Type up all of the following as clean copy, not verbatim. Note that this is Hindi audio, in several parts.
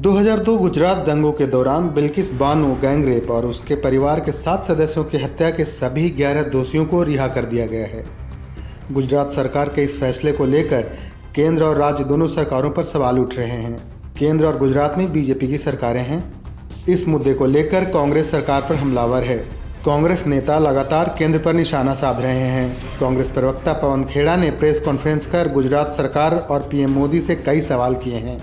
2002 गुजरात दंगों के दौरान बिल्किस बानो गैंगरेप और उसके परिवार के 7 सदस्यों की हत्या के सभी 11 दोषियों को रिहा कर दिया गया है। गुजरात सरकार के इस फैसले को लेकर केंद्र और राज्य दोनों सरकारों पर सवाल उठ रहे हैं। केंद्र और गुजरात में बीजेपी की सरकारें हैं। इस मुद्दे को लेकर कांग्रेस सरकार पर हमलावर है। कांग्रेस नेता लगातार केंद्र पर निशाना साध रहे हैं। कांग्रेस प्रवक्ता पवन खेड़ा ने प्रेस कॉन्फ्रेंस कर गुजरात सरकार और पीएम मोदी से कई सवाल किए हैं।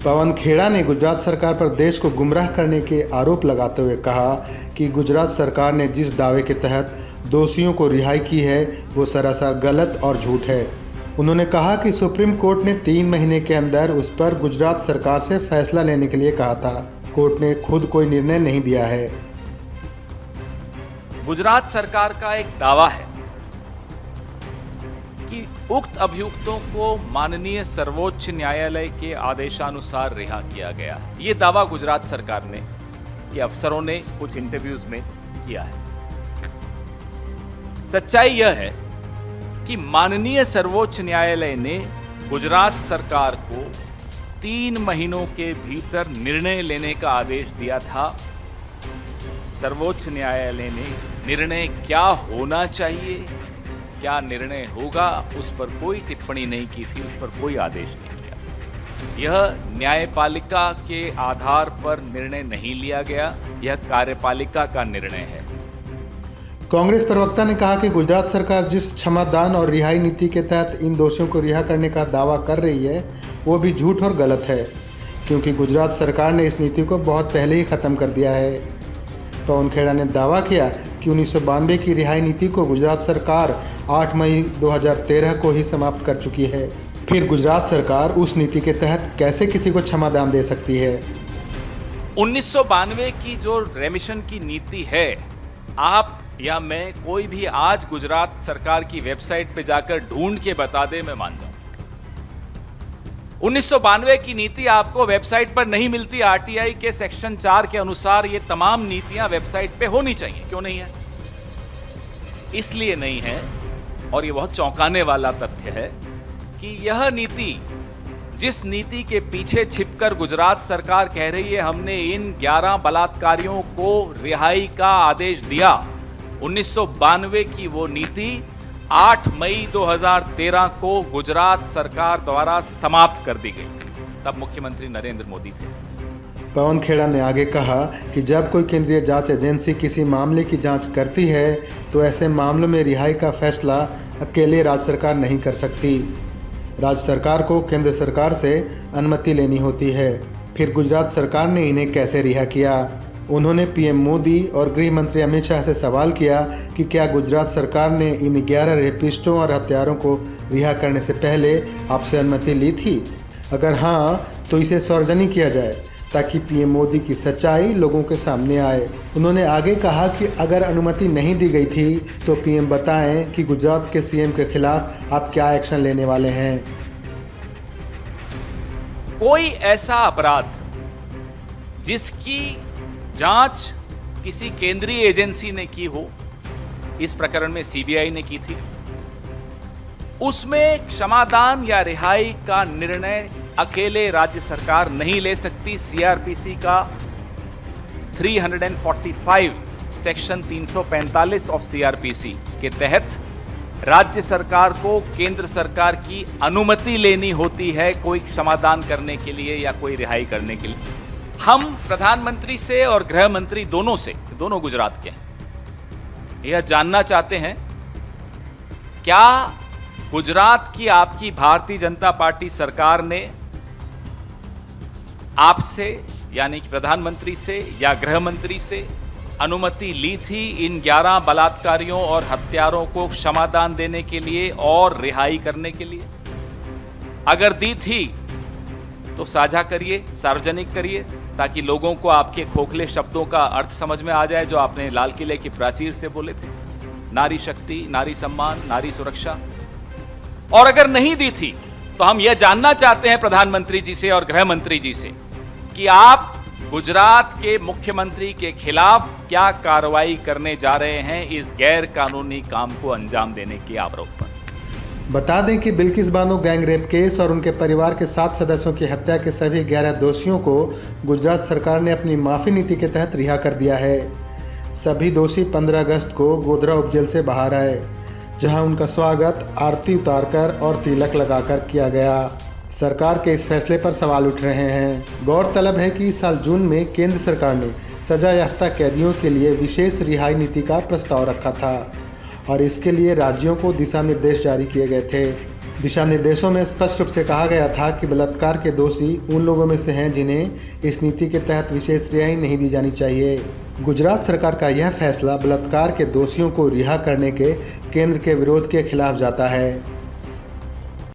पवन खेड़ा ने गुजरात सरकार पर देश को गुमराह करने के आरोप लगाते हुए कहा कि गुजरात सरकार ने जिस दावे के तहत दोषियों को रिहाई की है वो सरासर गलत और झूठ है। उन्होंने कहा कि सुप्रीम कोर्ट ने 3 महीने के अंदर उस पर गुजरात सरकार से फैसला लेने के लिए कहा था। कोर्ट ने खुद कोई निर्णय नहीं दिया है। गुजरात सरकार का एक दावा है कि उक्त अभियुक्तों को माननीय सर्वोच्च न्यायालय के आदेशानुसार रिहा किया गया। ये दावा गुजरात सरकार ने के अफसरों ने कुछ इंटरव्यूज में किया है। सच्चाई यह है कि माननीय सर्वोच्च न्यायालय ने गुजरात सरकार को 3 महीनों के भीतर निर्णय लेने का आदेश दिया था। सर्वोच्च न्यायालय ने निर्णय क्या होना चाहिए, क्या निर्णय होगा, उस पर कोई टिप्पणी नहीं की थी, उस पर कोई आदेश नहीं किया। यह न्यायपालिका के आधार पर निर्णय नहीं लिया गया, यह कार्यपालिका का निर्णय है। कांग्रेस प्रवक्ता ने कहा कि गुजरात सरकार जिस क्षमादान और रिहाई नीति के तहत इन दोषियों को रिहा करने का दावा कर रही है वो भी झूठ और गलत है, क्योंकि गुजरात सरकार ने इस नीति को बहुत पहले ही ख़त्म कर दिया है। पवन खेड़ा ने दावा किया कि 1992 की रिहाई नीति को गुजरात सरकार 8 मई 2013 को ही समाप्त कर चुकी है। फिर गुजरात सरकार उस नीति के तहत कैसे किसी को क्षमादान दे सकती है? 1992 की जो रेमिशन की नीति है, आप या मैं कोई भी आज गुजरात सरकार की वेबसाइट पे जाकर ढूंढ के बता दे, मैं मान जाऊं। 1992 की नीति आपको वेबसाइट पर नहीं मिलती। आरटीआई के सेक्शन 4 के अनुसार ये तमाम नीतियां वेबसाइट पे होनी चाहिए। क्यों नहीं है? इसलिए नहीं है, और ये बहुत चौंकाने वाला तथ्य है कि यह नीति, जिस नीति के पीछे छिपकर गुजरात सरकार कह रही है हमने इन 11 बलात्कारियों को रिहाई का आदेश दिया, 1992 की वो नीति 8 मई 2013 को गुजरात सरकार द्वारा समाप्त कर दी गई। तब मुख्यमंत्री नरेंद्र मोदी थे। पवन खेड़ा ने आगे कहा कि जब कोई केंद्रीय जांच एजेंसी किसी मामले की जांच करती है तो ऐसे मामलों में रिहाई का फैसला अकेले राज्य सरकार नहीं कर सकती। राज्य सरकार को केंद्र सरकार से अनुमति लेनी होती है। फिर गुजरात सरकार ने इन्हें कैसे रिहा किया? उन्होंने पीएम मोदी और गृह मंत्री अमित शाह से सवाल किया कि क्या गुजरात सरकार ने इन 11 रेपिस्टों और हत्यारों को रिहा करने से पहले आपसे अनुमति ली थी? अगर हाँ, तो इसे सार्वजनिक किया जाए ताकि पीएम मोदी की सच्चाई लोगों के सामने आए। उन्होंने आगे कहा कि अगर अनुमति नहीं दी गई थी तो पीएम बताएं कि गुजरात के सीएम के खिलाफ आप क्या एक्शन लेने वाले हैं। कोई ऐसा अपराध जिसकी जांच किसी केंद्रीय एजेंसी ने की हो, इस प्रकरण में सीबीआई ने की थी, उसमें क्षमादान या रिहाई का निर्णय अकेले राज्य सरकार नहीं ले सकती। सीआरपीसी का 345 सेक्शन 345 ऑफ सीआरपीसी के तहत राज्य सरकार को केंद्र सरकार की अनुमति लेनी होती है कोई क्षमादान करने के लिए या कोई रिहाई करने के लिए। हम प्रधानमंत्री से और गृह मंत्री दोनों से, दोनों गुजरात के हैं, यह जानना चाहते हैं क्या गुजरात की आपकी भारतीय जनता पार्टी सरकार ने आपसे यानी कि प्रधानमंत्री से या गृह मंत्री से अनुमति ली थी इन 11 बलात्कारियों और हत्यारों को क्षमादान देने के लिए और रिहाई करने के लिए? अगर दी थी तो साझा करिए, सार्वजनिक करिए, ताकि लोगों को आपके खोखले शब्दों का अर्थ समझ में आ जाए जो आपने लाल किले की प्राचीर से बोले थे, नारी शक्ति, नारी सम्मान, नारी सुरक्षा। और अगर नहीं दी थी तो हम यह जानना चाहते हैं प्रधानमंत्री जी से और गृह मंत्री जी से कि आप गुजरात के मुख्यमंत्री के खिलाफ क्या कार्रवाई करने जा रहे हैं इस गैर कानूनी काम को अंजाम देने के आरोप पर। बता दें कि Bilkis Bano gang rape case और उनके परिवार के 7 सदस्यों की हत्या के सभी 11 दोषियों को गुजरात सरकार ने अपनी माफ़ी नीति के तहत रिहा कर दिया है। सभी दोषी 15 अगस्त को गोधरा उपजेल से बाहर आए, जहां उनका स्वागत आरती उतारकर और तिलक लगाकर किया गया। सरकार के इस फैसले पर सवाल उठ रहे हैं। गौरतलब है कि इस साल जून में केंद्र सरकार ने सजा याफ्ता कैदियों के लिए विशेष रिहाई नीति का प्रस्ताव रखा था और इसके लिए राज्यों को दिशा निर्देश जारी किए गए थे। दिशा निर्देशों में स्पष्ट रूप से कहा गया था कि बलात्कार के दोषी उन लोगों में से हैं जिन्हें इस नीति के तहत विशेष रिहाई नहीं दी जानी चाहिए। गुजरात सरकार का यह फैसला बलात्कार के दोषियों को रिहा करने के केंद्र के विरोध के खिलाफ जाता है।